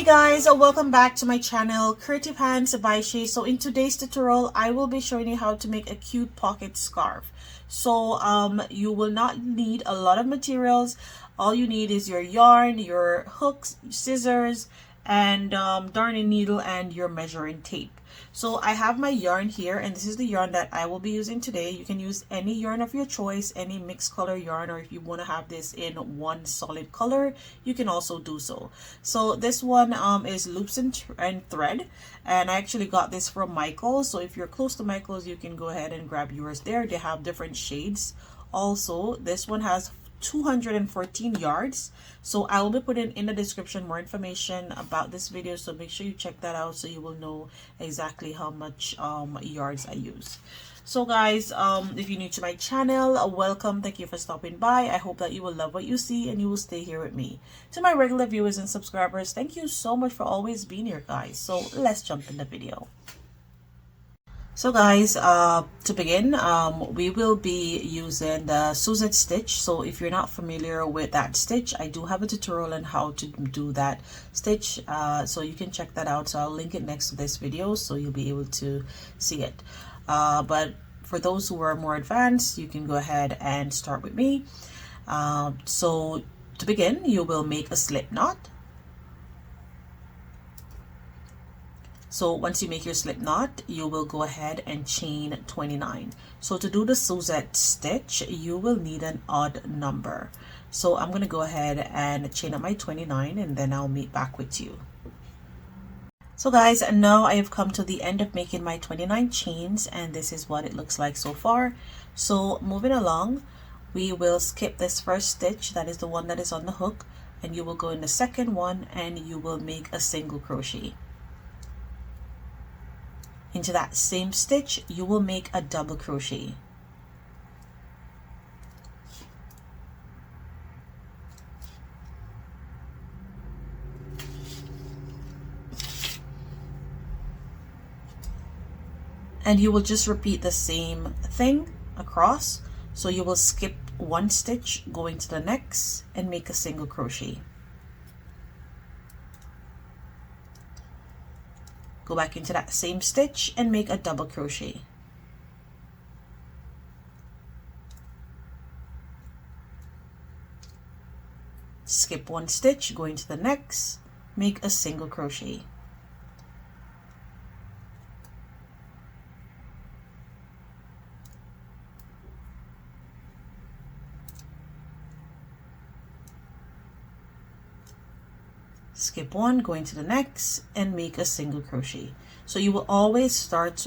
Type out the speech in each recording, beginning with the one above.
Guys, welcome back to my channel, Creative Hands by Shay. So in today's tutorial, I will be showing you how to make a cute pocket scarf. So you will not need a lot of materials. All you need is your yarn, your hooks, scissors, and darning needle and your measuring tape. So I have my yarn here, and this is the yarn that I will be using today. You can use any yarn of your choice, any mixed color yarn, or if you want to have this in one solid color, you can also do so. So this one is loops and thread, and I actually got this from Michael's. So if you're close to Michael's, you can go ahead and grab yours there. They have different shades. Also, this one has 214 yards. So I will be putting in the description more information about this video, so make sure you check that out so you will know exactly how much yards I use. So guys, if you're new to my channel, welcome. Thank you for stopping by. I hope that you will love what you see and you will stay here with me. To my regular viewers and subscribers, thank you so much for always being here, guys. So let's jump in the video. So guys, to begin, we will be using the Suzette stitch. So if you're not familiar with that stitch, I do have a tutorial on how to do that stitch, so you can check that out. So I'll link it next to this video so you'll be able to see it. But for those who are more advanced, you can go ahead and start with me. So to begin, you will make a slip knot. So once you make your slip knot, you will go ahead and chain 29. So to do the Suzette stitch, you will need an odd number. So I'm going to go ahead and chain up my 29, and then I'll meet back with you. So guys, now I have come to the end of making my 29 chains, and this is what it looks like so far. So moving along, we will skip this first stitch, that is the one that is on the hook, and you will go in the second one and you will make a single crochet. Into that same stitch, you will make a double crochet. And you will just repeat the same thing across. So you will skip one stitch, going to the next, and make a single crochet. Go back into that same stitch and make a double crochet. Skip one stitch, going to the next, make a single crochet. Skip one, going to the next, and make a single crochet. So you will always start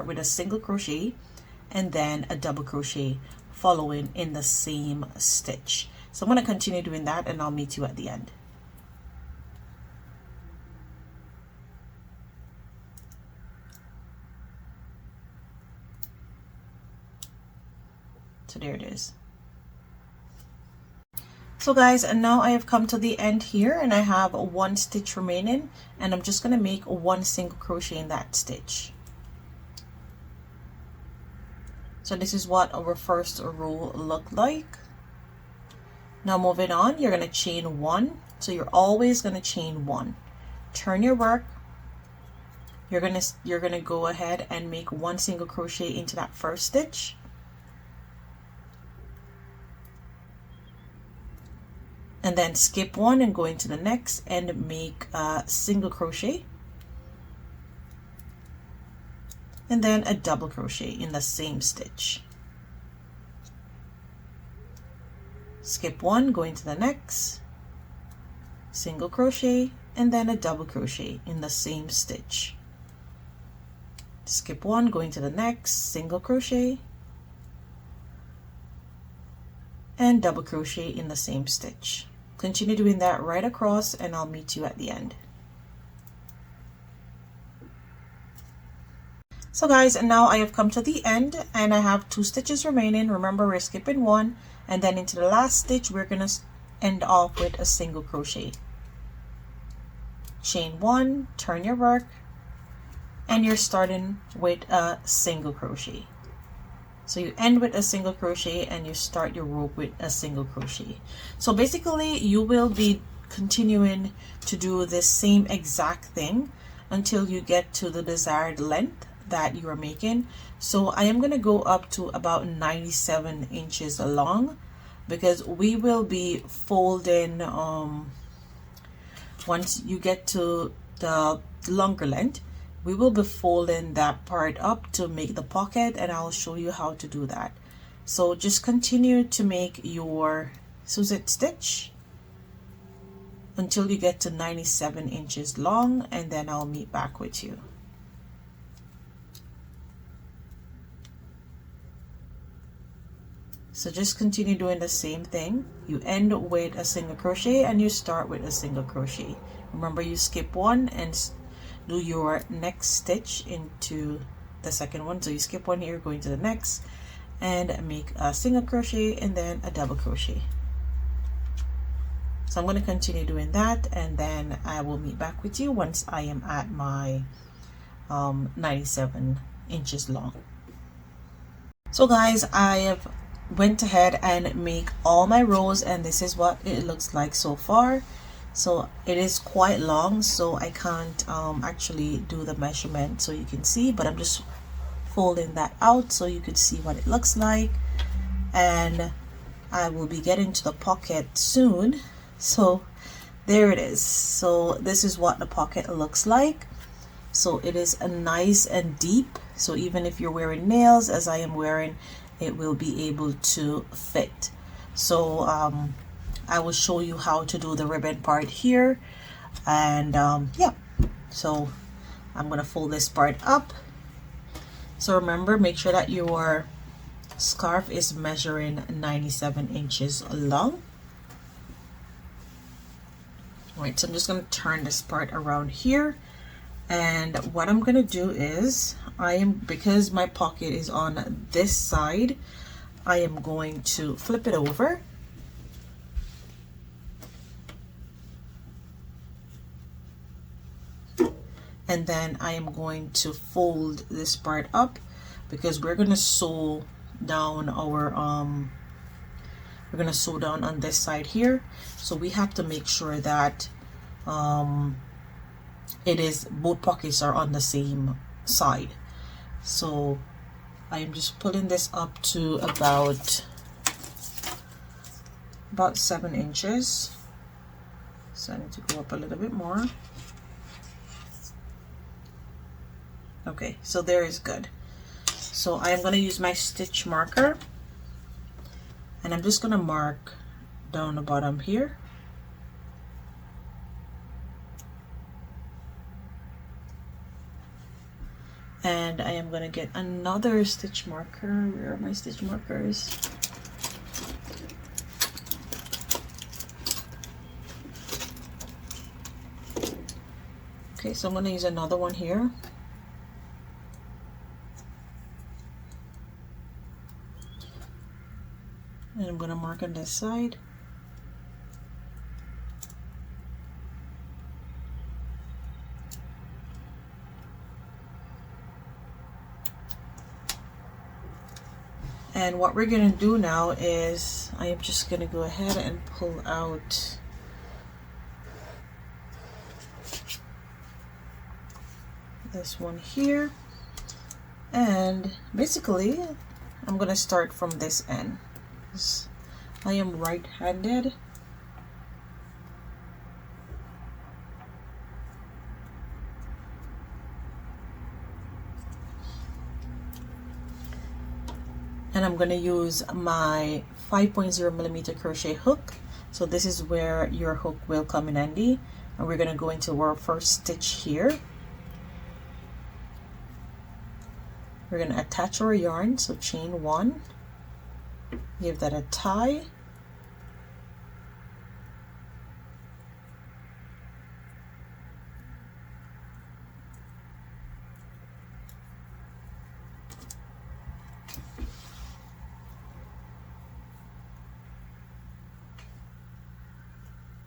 with a single crochet and then a double crochet following in the same stitch. So I'm going to continue doing that, and I'll meet you at the end. So there it is. So guys, and now I have come to the end here, and I have one stitch remaining, and I'm just going to make one single crochet in that stitch. So this is what our first row looked like. Now moving on, you're going to chain one. So you're always going to chain one. Turn your work. You're going to go ahead and make one single crochet into that first stitch. And then skip one and go into the next and make a single crochet, and then a double crochet in the same stitch. Skip one, go into the next, single crochet, and then a double crochet in the same stitch. Skip one, go into the next, single crochet, and double crochet in the same stitch. Continue doing that right across, and I'll meet you at the end. So guys, and now I have come to the end, and I have 2 stitches remaining. Remember, we're skipping one, and then into the last stitch we're going to end off with a single crochet. Chain one, turn your work, and you're starting with a single crochet. So you end with a single crochet and you start your rope with a single crochet. So basically you will be continuing to do the same exact thing until you get to the desired length that you are making. So I am going to go up to about 97 inches long, because we will be folding once you get to the longer length, we will be folding that part up to make the pocket, and I'll show you how to do that. So just continue to make your Suzette stitch until you get to 97 inches long, and then I'll meet back with you. So just continue doing the same thing. You end with a single crochet and you start with a single crochet. Remember, you skip one and do your next stitch into the second one. So you skip one here, going to the next, and make a single crochet and then a double crochet. So I'm going to continue doing that, and then I will meet back with you once I am at my 97 inches long. So guys, I have went ahead and make all my rows, and this is what it looks like so far. So it is quite long, so I can't actually do the measurement so you can see, but I'm just folding that out so you could see what it looks like. And I will be getting to the pocket soon. So there it is. So this is what the pocket looks like. So it is a nice and deep, so even if you're wearing nails as I am wearing, it will be able to fit. So I will show you how to do the ribbon part here, and yeah, so I'm gonna fold this part up. So remember, make sure that your scarf is measuring 97 inches long. Right, so I'm just going to turn this part around here, and what I'm going to do is because my pocket is on this side, I am going to flip it over, and then I am going to fold this part up, because we're going to sew down our we're going to sew down on this side here. So we have to make sure that it is, both pockets are on the same side. So I am just pulling this up to about 7 inches. So I need to go up a little bit more. Okay, so there is good. So I am going to use my stitch marker, and I'm just going to mark down the bottom here. And I am going to get another stitch marker. Where are my stitch markers? Okay, so I'm going to use another one here. And I'm going to mark on this side. And what we're going to do now is I am just going to go ahead and pull out this one here, and basically I'm going to start from this end. I am right-handed, and I'm going to use my 5.0 millimeter crochet hook. So this is where your hook will come in handy, and we're going to go into our first stitch here. We're going to attach our yarn, so chain 1, give that a tie,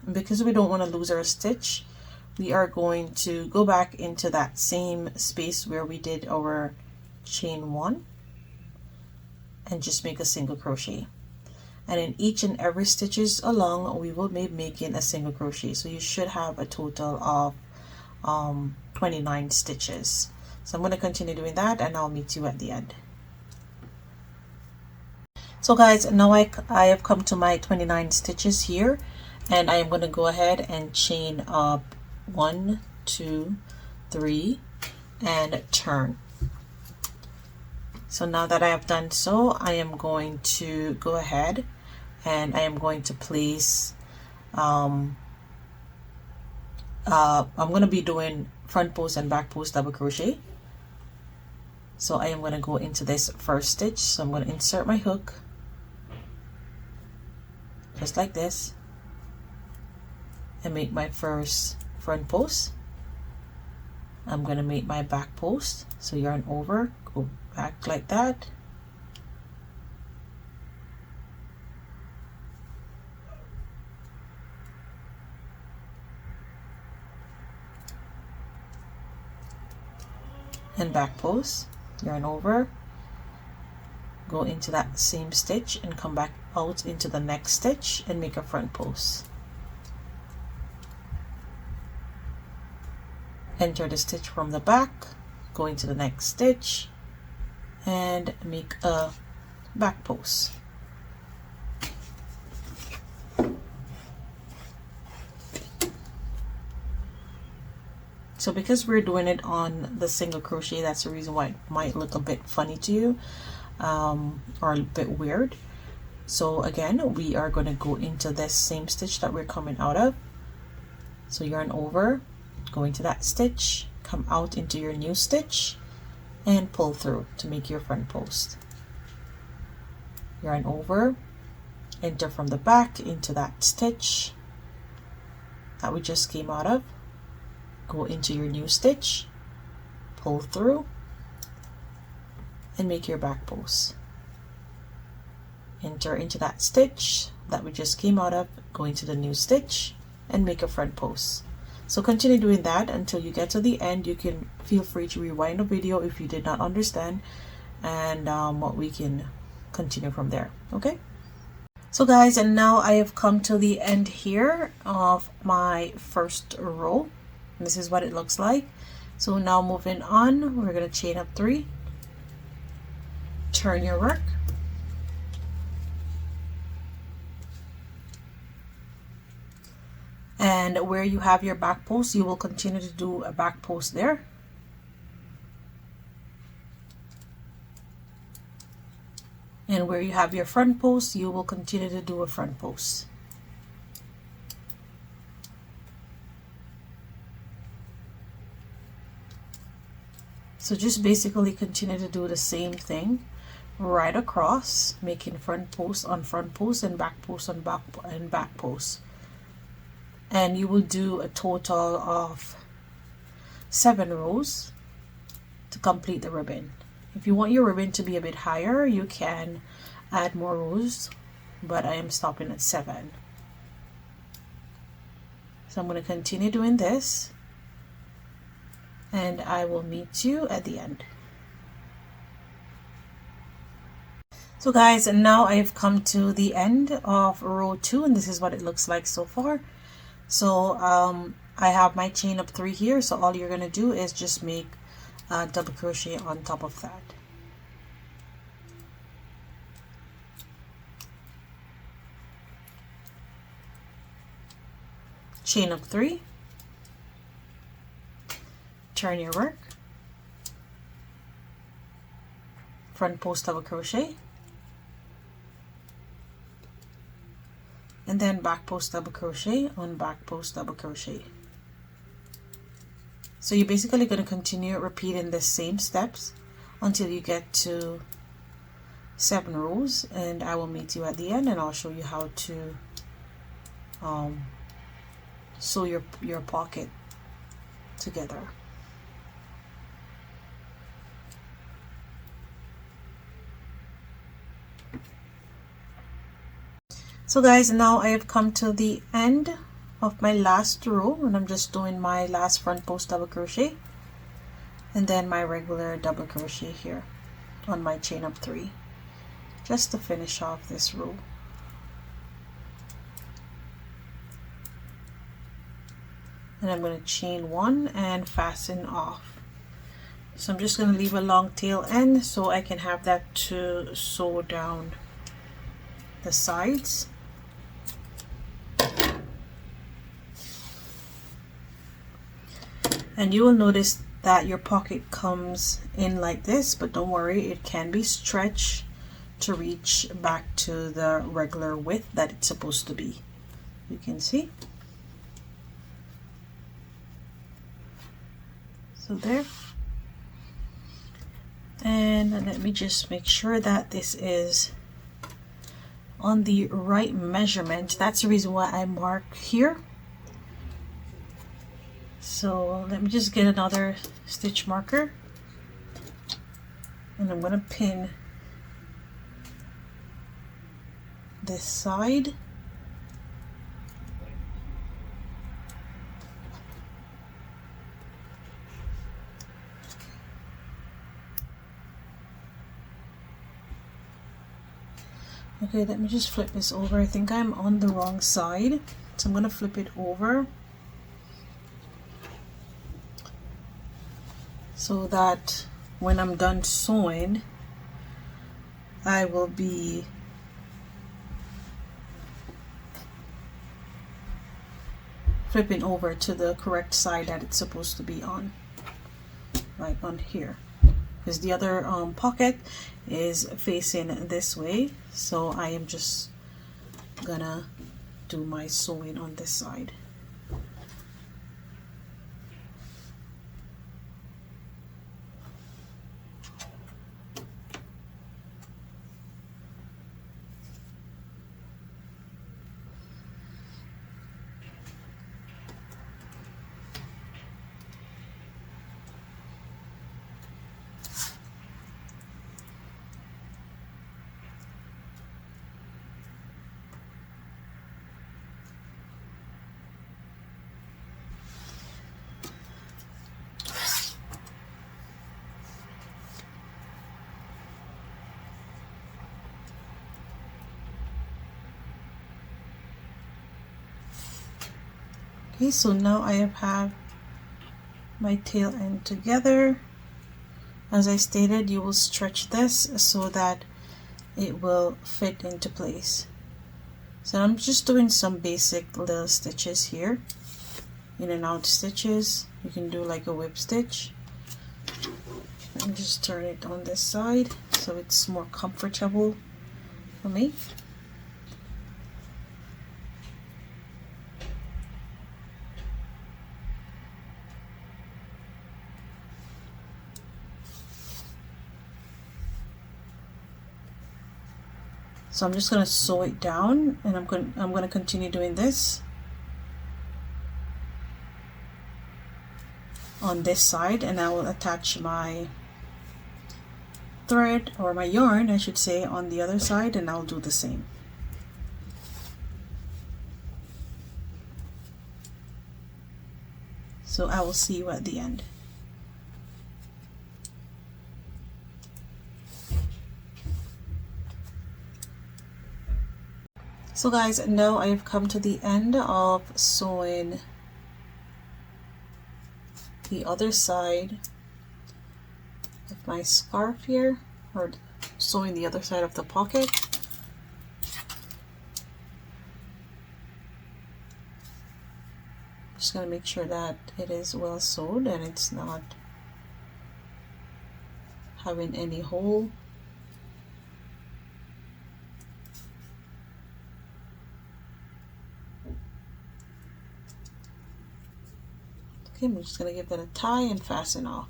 and because we don't want to lose our stitch, we are going to go back into that same space where we did our chain 1 and just make a single crochet. and in each and every stitches along we will be making a single crochet. So you should have a total of 29 stitches. So I'm going to continue doing that, and I'll meet you at the end. So guys, now I have come to my 29 stitches here, and I am going to go ahead and chain up 1, 2, 3 and turn. So now that I have done so, I am going to go ahead and I am going to place I'm going to be doing front post and back post double crochet. So I am going to go into this first stitch. So I'm going to insert my hook just like this and make my first front post. I'm going to make my back post, so yarn over, go back like that, and back post, yarn over, go into that same stitch and come back out into the next stitch and make a front post. Enter the stitch from the back, go into the next stitch and make a back post. So because we're doing it on the single crochet, that's the reason why it might look a bit funny to you, or a bit weird. So again, we are going to go into this same stitch that we're coming out of. So yarn over, go into that stitch, come out into your new stitch and pull through to make your front post. Yarn over, enter from the back into that stitch that we just came out of, go into your new stitch, pull through and make your back post. Enter into that stitch that we just came out of, go into the new stitch and make a front post. So continue doing that until you get to the end. You can feel free to rewind the video if you did not understand, and we can continue from there. Okay, so guys, and now I have come to the end here of my first row. This is what it looks like. So now moving on, we're going to chain up 3, turn your work, and where you have your back post, you will continue to do a back post there. And where you have your front post, you will continue to do a front post. So just basically continue to do the same thing right across, making front post on front post and back post on back post. And you will do a total of 7 rows to complete the ribbon. If you want your ribbon to be a bit higher, you can add more rows, but I am stopping at 7. So I'm going to continue doing this, and I will meet you at the end. So guys, and now I have come to the end of row 2, and this is what it looks like so far. So I have my chain up 3 here, so all you're going to do is just make a double crochet on top of that. Chain up 3, turn your work, front post double crochet, and then back post double crochet on back post double crochet. So you're basically going to continue repeating the same steps until you get to 7 rows, and I will meet you at the end and I'll show you how to sew your pocket together. So guys, now I have come to the end of my last row, and I'm just doing my last front post double crochet and then my regular double crochet here on my chain up 3 just to finish off this row. and I'm going to chain one and fasten off. So I'm just going to leave a long tail end so I can have that to sew down the sides. And you will notice that your pocket comes in like this, but don't worry, it can be stretched to reach back to the regular width that it's supposed to be. You can see. So there. And let me just make sure that this is on the right measurement. That's the reason why I mark here. So let me just get another stitch marker, and I'm going to pin this side. Okay, let me just flip this over. I think I'm on the wrong side, so I'm going to flip it over so that when I'm done sewing, I will be flipping over to the correct side that it's supposed to be on, like on here, because the other pocket is facing this way, so I am just gonna do my sewing on this side. Okay, so now I have my tail end together. As I stated, you will stretch this so that it will fit into place. So I'm just doing some basic little stitches here, in and out stitches. You can do like a whip stitch. Let me just turn it on this side so it's more comfortable for me. So I'm just going to sew it down, and I'm going to continue doing this on this side, and I will attach my thread, or my yarn I should say, on the other side, and I'll do the same. So I will see you at the end. So guys, now I have come to the end of sewing the other side of my scarf here, or sewing the other side of the pocket. Just going to make sure that it is well sewed and it's not having any hole. Okay, I'm just going to give that a tie and fasten off.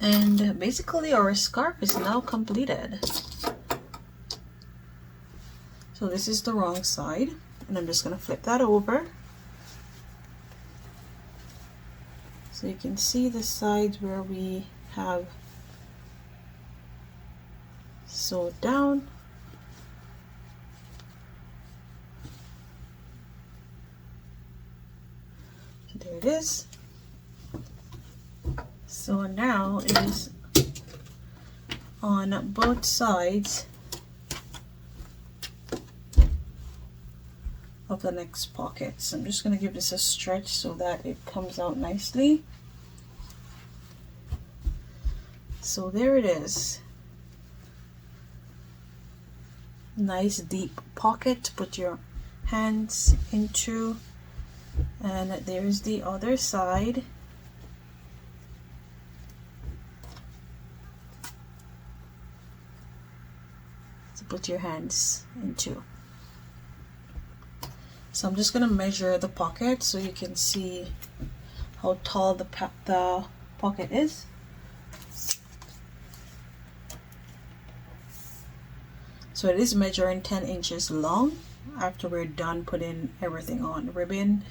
And basically our scarf is now completed. So this is the wrong side, and I'm just going to flip that over so you can see the sides where we have sewed down. So there it is. So now is on both sides of the next pocket. So I'm just going to give this a stretch so that it comes out nicely. So there it is. Nice deep pocket to put your hands into. And there's the other side. To put your hands into. So I'm just going to measure the pocket so you can see how tall the pocket is. So it is measuring 10 inches long after we're done putting everything on, ribbon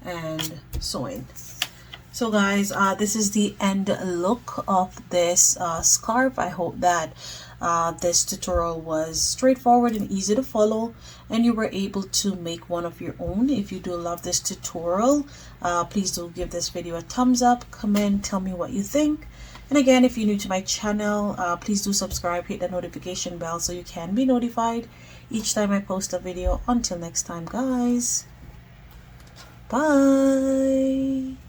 and sewing. So guys, this is the end look of this scarf. I hope that this tutorial was straightforward and easy to follow, and you were able to make one of your own. If you do love this tutorial, please do give this video a thumbs up, comment, tell me what you think. And again, if you're new to my channel, please do subscribe, hit the notification bell so you can be notified each time I post a video. Until next time, guys, bye.